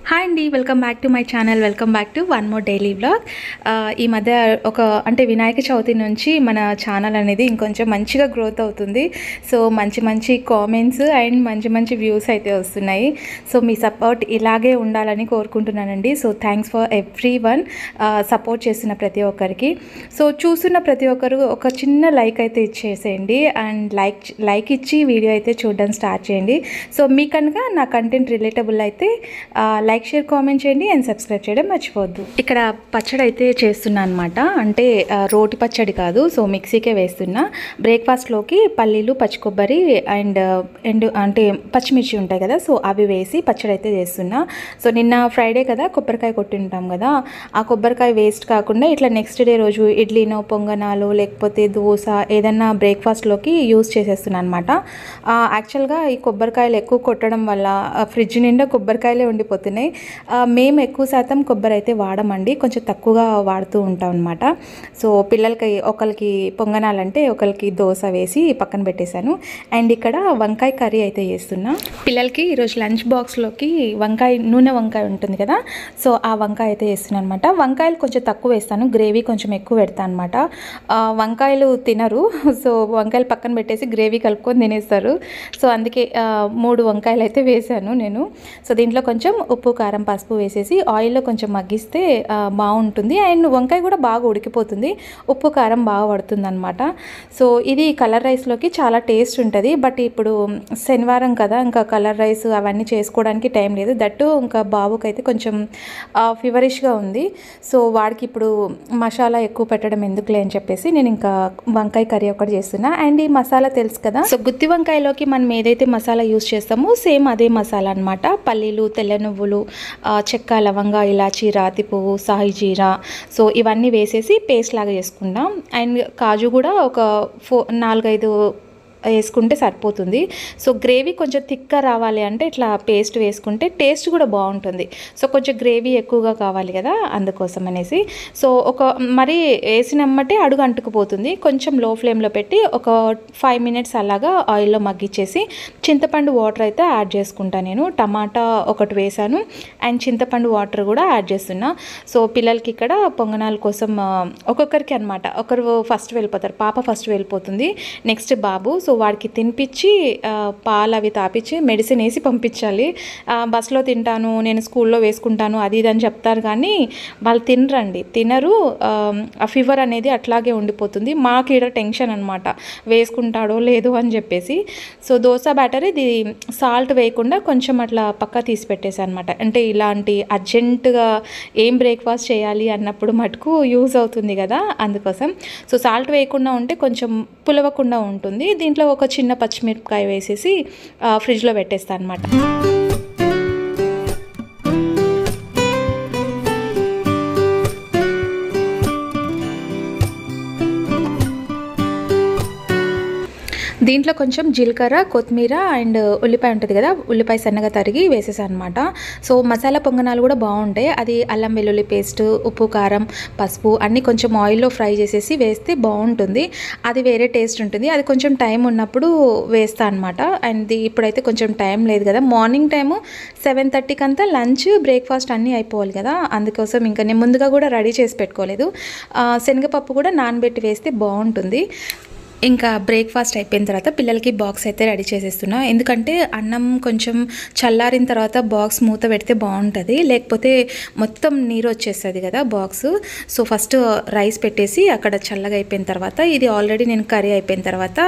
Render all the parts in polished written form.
Hi అండి, welcome back to my channel. Welcome back to one more daily vlog. ఈ మధ్య అంటే వినాయక చవితి నుంచి మన ఛానల్ అనేది ఇంకొంచెం మంచిగా గ్రోత్ అవుతుంది. సో మంచి కామెంట్స్ అండ్ మంచి వ్యూస్ అయితే వస్తున్నాయి. సో మీ సపోర్ట్ ఇలాగే ఉండాలని కోరుకుంటున్నానండి. So thanks for every one support చేస్తున్న ప్రతి ఒక్కరికి. సో చూస్తున్న ప్రతి ఒక్కరు ఒక చిన్న లైక్ అయితే ఇచ్చేసేయండి అండ్ లైక్ ఇచ్చి వీడియో అయితే చూడడం స్టార్ట్ చేయండి. సో మీ కనుక నా కంటెంట్ రిలేటబుల్ అయితే లైక్, షేర్, కామెంట్ చేయండి అండ్ సబ్స్క్రైబ్ చేయడం మర్చిపోవద్దు. ఇక్కడ పచ్చడి అయితే చేస్తున్నా అనమాట. అంటే రోటి పచ్చడి కాదు, సో మిక్సీకే వేస్తున్నా. బ్రేక్ఫాస్ట్లోకి పల్లీలు, పచ్చి కొబ్బరి అండ్ అంటే పచ్చిమిర్చి ఉంటాయి కదా, సో అవి వేసి పచ్చడి అయితే చేస్తున్నా. సో నిన్న ఫ్రైడే కదా, కొబ్బరికాయ కొట్టింటాం కదా, ఆ కొబ్బరికాయ వేస్ట్ కాకుండా ఇట్లా నెక్స్ట్ డే రోజు ఇడ్లీనో, పొంగనాలు, లేకపోతే దోశ ఏదన్నా బ్రేక్ఫాస్ట్లోకి యూజ్ చేసేస్తున్నాను అనమాట. యాక్చువల్గా ఈ కొబ్బరికాయలు ఎక్కువ కొట్టడం వల్ల ఫ్రిడ్జ్ నిండా కొబ్బరికాయలే ఉండిపోతున్నాయి. మేము ఎక్కువ శాతం కొబ్బరి అయితే వాడమండి, కొంచెం తక్కువగా వాడుతూ ఉంటాం అనమాట. సో పిల్లలకి ఒకరికి పొంగనాలంటే ఒకరికి దోశ వేసి పక్కన పెట్టేశాను. అండ్ ఇక్కడ వంకాయ కర్రీ అయితే చేస్తున్నా. పిల్లలకి ఈరోజు లంచ్ బాక్స్లోకి నూనె వంకాయ ఉంటుంది కదా, సో ఆ వంకాయ అయితే చేస్తున్నాను అనమాట. వంకాయలు కొంచెం తక్కువ వేస్తాను, గ్రేవీ కొంచెం ఎక్కువ పెడతాను అనమాట. వంకాయలు తినరు, సో వంకాయలు పక్కన పెట్టేసి గ్రేవీ కలుపుకొని తినేస్తారు. సో అందుకే 3 వంకాయలు అయితే వేసాను నేను. సో దీంట్లో కొంచెం ఉప్పు, కారం, పసుపు వేసేసి ఆయిల్లో కొంచెం మగ్గిస్తే బాగుంటుంది. అండ్ వంకాయ కూడా బాగా ఉడికిపోతుంది, ఉప్పు కారం బాగా పడుతుంది అనమాట. సో ఇది కలర్ రైస్లోకి చాలా టేస్ట్ ఉంటుంది. బట్ ఇప్పుడు శనివారం కదా, ఇంకా కలర్ రైస్ అవన్నీ చేసుకోవడానికి టైం లేదు. దట్టు ఇంకా బాబుకైతే కొంచెం ఫీవరిష్గా ఉంది. సో వాడికి ఇప్పుడు మసాలా ఎక్కువ పెట్టడం ఎందుకులే అని చెప్పేసి నేను ఇంకా వంకాయ కర్రీ ఒకటి చేస్తున్నా. అండ్ ఈ మసాలా తెలుసు కదా, సో గుత్తి వంకాయలోకి మనం ఏదైతే మసాలా యూస్ చేస్తామో సేమ్ అదే మసాలా అనమాట. పల్లీలు, తెల్ల నువ్వులు, చెక్క, లవంగా, ఇలాచి, రాతి పువ్వు, సాయి జీరా, సో ఇవన్నీ వేసేసి పేస్ట్ లాగా చేసుకుంటాం. అండ్ కాజు కూడా ఒక 4-5 వేసుకుంటే సరిపోతుంది. సో గ్రేవీ కొంచెం థిక్గా రావాలి అంటే ఇట్లా పేస్ట్ వేసుకుంటే టేస్ట్ కూడా బాగుంటుంది. సో కొంచెం గ్రేవీ ఎక్కువగా కావాలి కదా, అందుకోసం అనేసి. సో మరీ వేసినమ్మటే అడుగు అంటుకుపోతుంది. కొంచెం లో ఫ్లేమ్లో పెట్టి ఒక 5 మినిట్స్ అలాగా ఆయిల్లో మగ్గిచ్చేసి చింతపండు వాటర్ అయితే యాడ్ చేసుకుంటాను నేను. టమాటా ఒకటి వేసాను అండ్ చింతపండు వాటర్ కూడా యాడ్ చేస్తున్నా. సో పిల్లలకి ఇక్కడ పొంగనాల కోసం ఒక్కొక్కరికి అనమాట. ఒకరు ఫస్ట్ వెళ్ళిపోతారు, పాప ఫస్ట్ వెళ్ళిపోతుంది, నెక్స్ట్ బాబు. సో వాడికి తినిపించి పాలు అవి తాపించి మెడిసిన్ వేసి పంపించాలి. బస్సులో తింటాను, నేను స్కూల్లో వేసుకుంటాను, అది ఇది అని చెప్తారు కానీ వాళ్ళు తినరు. ఆ ఫీవర్ అనేది అట్లాగే ఉండిపోతుంది. మాకు ఇక్కడ టెన్షన్ అనమాట, వేసుకుంటాడో లేదో అని చెప్పేసి. సో దోశ బ్యాటర్ ఇది సాల్ట్ వేయకుండా కొంచెం అట్లా పక్క తీసి పెట్టేసాను అనమాట. అంటే ఇలాంటి అర్జెంటుగా ఏం బ్రేక్ఫాస్ట్ చేయాలి అన్నప్పుడు మటుకు యూజ్ అవుతుంది కదా, అందుకోసం. సో సాల్ట్ వేయకుండా ఉంటే కొంచెం పులవకుండా ఉంటుంది. దీంట్లో ఒక చిన్న పచ్చిమిరపకాయ వేసేసి ఫ్రిడ్జ్లో పెట్టేస్తాను అనమాట. దీంట్లో కొంచెం జీలకర్ర, కొత్తిమీర అండ్ ఉల్లిపాయ ఉంటుంది కదా, ఉల్లిపాయ సన్నగా తరిగి వేసేసాను అనమాట. సో మసాలా పొంగనాలు కూడా బాగుంటాయి. అది అల్లం వెల్లుల్లి పేస్ట్, ఉప్పు, కారం, పసుపు అన్నీ కొంచెం ఆయిల్లో ఫ్రై చేసేసి వేస్తే బాగుంటుంది. అది వేరే టేస్ట్ ఉంటుంది. అది కొంచెం టైం ఉన్నప్పుడు వేస్తా అనమాట. అండ్ ఇప్పుడైతే కొంచెం టైం లేదు కదా, మార్నింగ్ టైము 7:30కి అంతా లంచ్, బ్రేక్ఫాస్ట్ అన్నీ అయిపోవాలి కదా, అందుకోసం ఇంకా నేను ముందుగా కూడా రెడీ చేసి పెట్టుకోలేదు. శనగపప్పు కూడా నానబెట్టి వేస్తే బాగుంటుంది. ఇంకా బ్రేక్ఫాస్ట్ అయిపోయిన తర్వాత పిల్లలకి బాక్స్ అయితే రెడీ చేసేస్తున్నా. ఎందుకంటే అన్నం కొంచెం చల్లారిన తర్వాత బాక్స్ మూత పెడితే బాగుంటుంది, లేకపోతే మొత్తం నీరు వచ్చేస్తుంది కదా బాక్స్. సో ఫస్ట్ రైస్ పెట్టేసి అక్కడ చల్లగా అయిపోయిన తర్వాత, ఇది ఆల్రెడీ నేను కర్రీ అయిపోయిన తర్వాత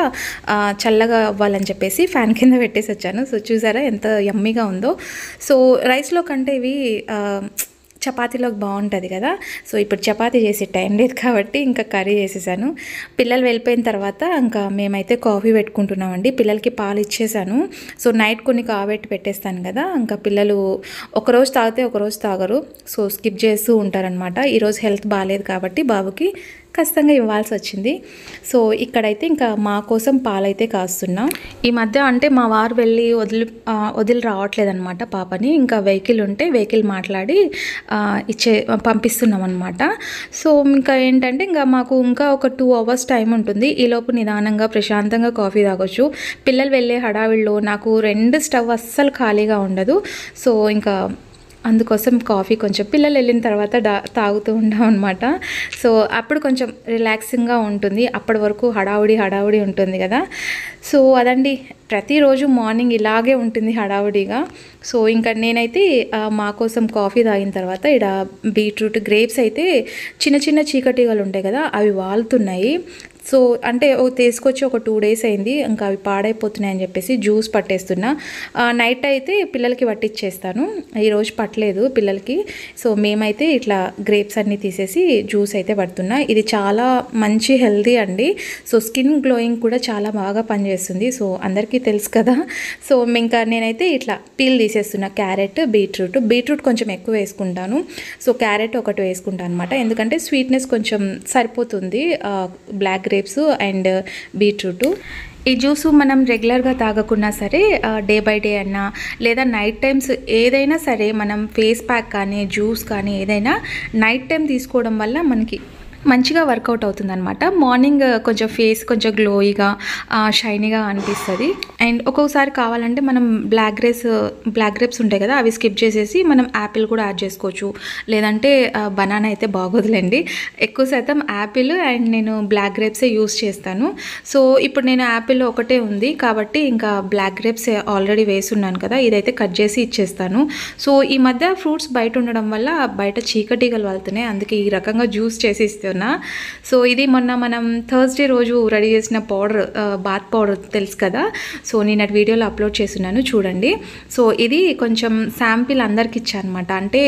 చల్లగా అవ్వాలని చెప్పేసి ఫ్యాన్ కింద పెట్టేసి వచ్చాను. సో చూసారా ఎంత యమ్మీగా ఉందో. సో రైస్లో కంటే ఇవి చపాతీలోకి బాగుంటుంది కదా. సో ఇప్పుడు చపాతీ చేసే టైం లేదు కాబట్టి ఇంకా కర్రీ చేసేసాను. పిల్లలు వెళ్ళిపోయిన తర్వాత ఇంకా మేమైతే కాఫీ పెట్టుకుంటున్నామండి. పిల్లలకి పాలు ఇచ్చేసాను. సో నైట్ కొన్ని కాబెట్టి పెట్టేస్తాను కదా, ఇంకా పిల్లలు ఒకరోజు తాగితే ఒకరోజు తాగరు, సో స్కిప్ చేస్తూ ఉంటారనమాట. ఈరోజు హెల్త్ బాగాలేదు కాబట్టి బాబుకి ఖచ్చితంగా ఇవ్వాల్సి వచ్చింది. సో ఇక్కడైతే ఇంకా మా కోసం పాలైతే కాస్తున్నా. ఈ మధ్య అంటే మా వారు వెళ్ళి వదిలి రావట్లేదన్నమాట పాపని. ఇంకా వెహికల్ ఉంటే వెహికల్ మాట్లాడి పంపిస్తున్నాం అనమాట. సో ఇంకా ఏంటంటే ఇంకా మాకు ఇంకా ఒక 2 అవర్స్ టైం ఉంటుంది. ఈలోపు నిదానంగా ప్రశాంతంగా కాఫీ తాగొచ్చు. పిల్లలు వెళ్ళే హడావిడిలో నాకు 2 స్టవ్ అస్సలు ఖాళీగా ఉండదు. సో ఇంకా అందుకోసం కాఫీ కొంచెం పిల్లలు వెళ్ళిన తర్వాత తాగుతూ ఉంటాం అనమాట. సో అప్పుడు కొంచెం రిలాక్సింగ్గా ఉంటుంది, అప్పటి వరకు హడావుడి ఉంటుంది కదా. సో అదండి, ప్రతిరోజు మార్నింగ్ ఇలాగే ఉంటుంది హడావుడిగా. సో ఇంకా నేనైతే మా కోసం కాఫీ తాగిన తర్వాత ఇక్కడ బీట్రూట్ గ్రేప్స్ అయితే చిన్న చిన్న చీకటిగలు ఉంటాయి కదా, అవి వాలుతున్నాయి. సో అంటే తీసుకొచ్చి ఒక 2 days అయింది, ఇంకా అవి పాడైపోతున్నాయి అని చెప్పేసి జ్యూస్ పట్టేస్తున్నా. నైట్ అయితే పిల్లలకి పట్టించేస్తాను, ఈరోజు పట్టలేదు పిల్లలకి. సో మేమైతే ఇట్లా గ్రేప్స్ అన్నీ తీసేసి జ్యూస్ అయితే పడుతున్నా. ఇది చాలా మంచి హెల్దీ అండి. సో స్కిన్ గ్లోయింగ్ కూడా చాలా బాగా పనిచేస్తుంది. సో అందరికీ తెలుసు కదా. సో ఇంకా నేనైతే ఇట్లా పీల్ తీసేస్తున్నా. క్యారెట్, బీట్రూట్ కొంచెం ఎక్కువ వేసుకుంటాను. సో క్యారెట్ ఒకటి వేసుకుంటాను అనమాట, ఎందుకంటే స్వీట్నెస్ కొంచెం సరిపోతుంది బ్లాక్ గ్రేప్స్ అండ్ బీట్రూట్. ఈ జ్యూస్ మనం రెగ్యులర్గా తాగకున్నా సరే డే బై డే అన్నా లేదా నైట్ టైమ్స్ ఏదైనా సరే మనం ఫేస్ ప్యాక్ కానీ జ్యూస్ కానీ ఏదైనా నైట్ టైం తీసుకోవడం వల్ల మనకి మంచిగా వర్కౌట్ అవుతుంది అనమాట. మార్నింగ్ కొంచెం ఫేస్ కొంచెం గ్లోయిగా షైనీగా అనిపిస్తుంది. అండ్ ఒక్కొక్కసారి కావాలంటే మనం బ్లాక్ గ్రేప్స్ ఉంటాయి కదా, అవి స్కిప్ చేసేసి మనం యాపిల్ కూడా యాడ్ చేసుకోవచ్చు. లేదంటే బనానా అయితే బాగోదులేండి, ఎక్కువ శాతం యాపిల్ అండ్ నేను బ్లాక్ గ్రేప్సే యూస్ చేస్తాను. సో ఇప్పుడు నేను యాపిల్ ఒకటే ఉంది కాబట్టి ఇంకా బ్లాక్ గ్రేప్స్ ఆల్రెడీ వేసున్నాను కదా, ఇదైతే కట్ చేసి ఇచ్చేస్తాను. సో ఈ మధ్య ఫ్రూట్స్ బయట ఉండడం వల్ల బయట చీకటిగలు వెళ్తున్నాయి, అందుకే ఈ రకంగా జ్యూస్ చేసి ఇస్తాను. సో ఇది మొన్న మనం థర్స్డే రోజు రెడీ చేసిన పౌడర్, బాత్ పౌడర్ తెలుసు కదా. సో నేను అటు వీడియోలో అప్లోడ్ చేస్తున్నాను చూడండి. సో ఇది కొంచెం శాంపిల్ అందరికి ఇచ్చా అనమాట, అంటే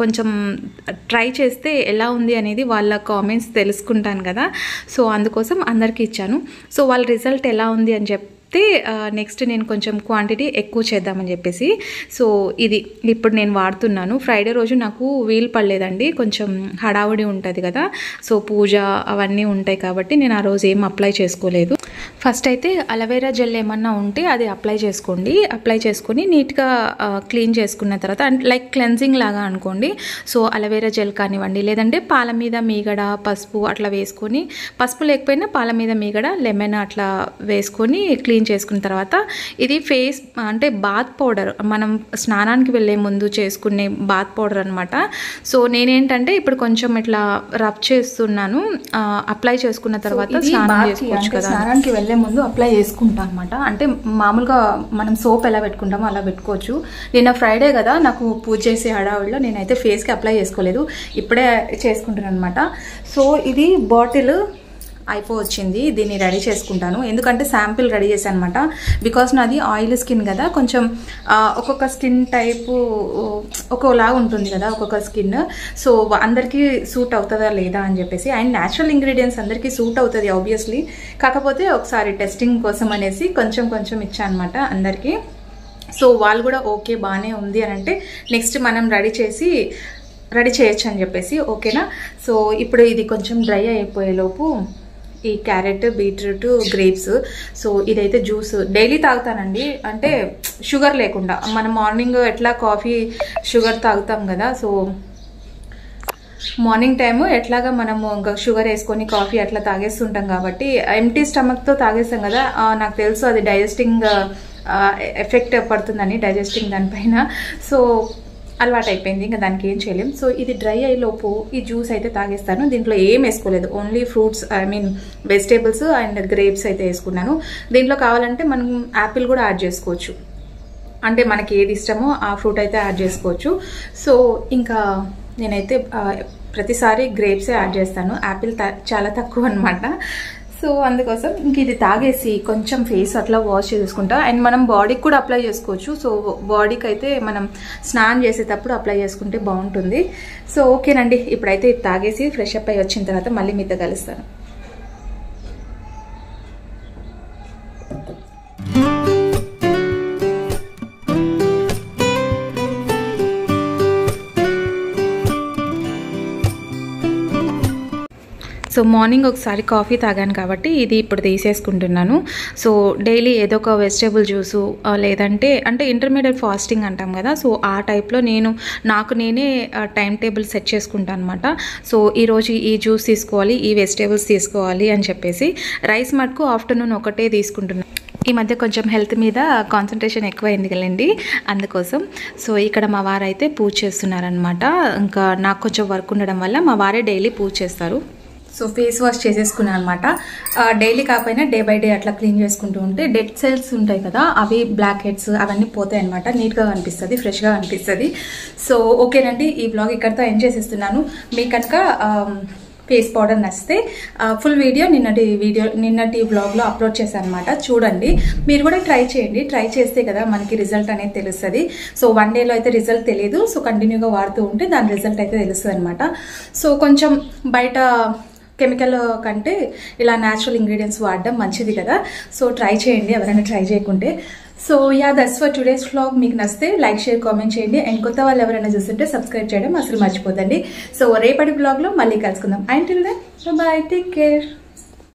కొంచెం ట్రై చేస్తే ఎలా ఉంది అనేది వాళ్ళ కామెంట్స్ తెలుసుకుంటాను కదా. సో అందుకోసం అందరికీ ఇచ్చాను. సో వాళ్ళ రిజల్ట్ ఎలా ఉంది అని చెప్తే నెక్స్ట్ నేను కొంచెం క్వాంటిటీ ఎక్కువ చేద్దామని చెప్పేసి సో ఇది ఇప్పుడు నేను వాడుతున్నాను. ఫ్రైడే రోజు నాకు వీలు పడలేదండి, కొంచెం హడావుడి ఉంటుంది కదా. సో పూజ అవన్నీ ఉంటాయి కాబట్టి నేను ఆ రోజు ఏం అప్లై చేసుకోలేదు. ఫస్ట్ అయితే అలోవెరా జెల్ ఏమన్నా ఉంటే అది అప్లై చేసుకోండి. అప్లై చేసుకొని నీట్గా క్లీన్ చేసుకున్న తర్వాత అంటే లైక్ క్లెన్జింగ్ లాగా అనుకోండి. సో అలోవెరా జెల్ కానివ్వండి, లేదంటే పాల మీద మీగడ, పసుపు అట్లా వేసుకొని, పసుపు లేకపోయినా పాల మీద మీగడ, లెమన్ అట్లా వేసుకొని క్లీన్ చేసుకున్న తర్వాత ఇది ఫేస్ అంటే బాత్ పౌడర్, మనం స్నానానికి వెళ్ళే ముందు చేసుకునే బాత్ పౌడర్ అనమాట. సో నేనేంటంటే ఇప్పుడు కొంచెం ఇట్లా రబ్ చేస్తున్నాను, అప్లై చేసుకున్న తర్వాత స్నానం చేసుకోవచ్చు కదా. స్నానానికి వెళ్ళే ముందు అప్లై చేసుకుంటాను అనమాట. అంటే మామూలుగా మనం సోప్ ఎలా పెట్టుకుంటామో అలా పెట్టుకోవచ్చు. నిన్న ఫ్రైడే కదా, నాకు పూజ చేసే హడావుడిలో నేనైతే ఫేస్కి అప్లై చేసుకోలేదు, ఇప్పుడే చేసుకుంటున్నాను అనమాట. సో ఇది బాటిల్ అయిపోవచ్చింది, దీన్ని రెడీ చేసుకుంటాను. ఎందుకంటే శాంపిల్ రెడీ చేశాను అనమాట. బికాస్ నాది ఆయిల్ స్కిన్ కదా, కొంచెం ఒక్కొక్క స్కిన్ టైపు ఒక్కోలాగా ఉంటుంది కదా ఒక్కొక్క స్కిన్. సో అందరికీ సూట్ అవుతుందా లేదా అని చెప్పేసి, అండ్ న్యాచురల్ ఇంగ్రీడియంట్స్ అందరికీ సూట్ అవుతుంది ఆబ్వియస్లీ. కాకపోతే ఒకసారి టెస్టింగ్ కోసం అనేసి కొంచెం ఇచ్చా అనమాట అందరికీ. సో వాళ్ళు కూడా ఓకే బాగానే ఉంది అని అంటే నెక్స్ట్ మనం రెడీ చేయొచ్చు అని చెప్పేసి ఓకేనా. సో ఇప్పుడు ఇది కొంచెం డ్రై అయిపోయేలోపు ఈ క్యారెట్, బీట్రూట్, గ్రేప్స్, సో ఇదైతే జ్యూస్ డైలీ తాగుతానండి. అంటే షుగర్ లేకుండా, మనం మార్నింగ్ ఎట్లా కాఫీ షుగర్ తాగుతాం కదా. సో మార్నింగ్ టైము ఎట్లాగా మనము ఇంకా షుగర్ వేసుకొని కాఫీ అట్లా తాగేస్తుంటాం కాబట్టి ఎంటీ స్టమక్తో తాగేస్తాం కదా. నాకు తెలుసు అది డైజెస్టింగ్ ఎఫెక్ట్ పడుతుందని, డైజెస్టింగ్ దానిపైన. సో అలవాటు అయిపోయింది, ఇంకా దానికి ఏం చేయలేం. సో ఇది డ్రై అయ్యేలోపు ఈ జ్యూస్ అయితే తాగేస్తాను. దీంట్లో ఏం వేసుకోలేదు, only fruits vegetables and grapes అయితే వేసుకున్నాను. దీంట్లో కావాలంటే మనం యాపిల్ కూడా యాడ్ చేసుకోవచ్చు, అంటే మనకి ఏది ఇష్టమో ఆ ఫ్రూట్ అయితే యాడ్ చేసుకోవచ్చు. సో ఇంకా నేనైతే ప్రతిసారి గ్రేప్సే యాడ్ చేస్తాను, యాపిల్ చాలా తక్కువ అనమాట. సో అందుకోసం ఇంక ఇది తాగేసి కొంచెం ఫేస్ అట్లా వాష్ చేసుకుంటా. అండ్ మనం బాడీకి కూడా అప్లై చేసుకోవచ్చు. సో బాడీకి అయితే మనం స్నానం చేసేటప్పుడు అప్లై చేసుకుంటే బాగుంటుంది. సో ఓకేనండి, ఇప్పుడైతే ఇది తాగేసి ఫ్రెష్ అప్ అయ్యి వచ్చిన తర్వాత మళ్ళీ మీతో కలుస్తాను. సో మార్నింగ్ ఒకసారి కాఫీ తాగాను కాబట్టి ఇది ఇప్పుడు తీసేసుకుంటున్నాను. సో డైలీ ఏదో ఒక వెజిటేబుల్ జ్యూసు లేదంటే అంటే ఇంటర్మీడియట్ ఫాస్టింగ్ అంటాం కదా. సో ఆ టైప్లో నాకు నేనే టైం టేబుల్ సెట్ చేసుకుంటాను అనమాట. సో ఈరోజు ఈ జ్యూస్ తీసుకోవాలి, ఈ వెజిటేబుల్స్ తీసుకోవాలి అని చెప్పేసి. రైస్ మటుకు ఆఫ్టర్నూన్ ఒకటే తీసుకుంటున్నాను. ఈ మధ్య కొంచెం హెల్త్ మీద కాన్సన్ట్రేషన్ ఎక్కువైంది కదండి, అందుకోసం. సో ఇక్కడ మా వారు అయితే పూజ చేస్తున్నారనమాట. ఇంకా నాకు కొంచెం వర్క్ ఉండడం వల్ల మా వారే డైలీ పూజ చేస్తారు. సో ఫేస్ వాష్ చేసేసుకున్నాను అనమాట. డైలీ కాకపోయినా డే బై డే అట్లా క్లీన్ చేసుకుంటూ ఉంటే డెడ్ సెల్స్ ఉంటాయి కదా, అవి బ్లాక్ హెడ్స్ అవన్నీ పోతాయి అనమాట. నీట్గా అనిపిస్తుంది, ఫ్రెష్గా అనిపిస్తుంది. సో ఓకేనండి, ఈ బ్లాగ్ ఇక్కడితో ఎండ్ చేసేస్తున్నాను. మీకు కనుక ఫేస్ పౌడర్ నచ్చితే ఫుల్ వీడియో నిన్నటి బ్లాగ్లో అప్లోడ్ చేశాను అనమాట. చూడండి, మీరు కూడా ట్రై చేయండి. ట్రై చేస్తే కదా మనకి రిజల్ట్ అనేది తెలుస్తుంది. సో 1 డేలో అయితే రిజల్ట్ తెలియదు. సో కంటిన్యూగా వాడుతూ ఉంటే దాని రిజల్ట్ అయితే తెలుస్తుంది అనమాట. సో కొంచెం బయట కెమికల్ కంటే ఇలా న్యాచురల్ ఇంగ్రీడియంట్స్ వాడడం మంచిది కదా. సో ట్రై చేయండి ఎవరైనా ట్రై చేయకుంటే. So that's for today's vlog. మీకు నచ్చితే లైక్, షేర్, కామెంట్ చేయండి. అండ్ కొత్త వాళ్ళు ఎవరైనా చూస్తుంటే సబ్స్క్రైబ్ చేయడం అసలు మర్చిపోదండి. సో రేపటి వ్లాగ్లో మళ్ళీ కలుసుకుందాం. And till then bye, take care.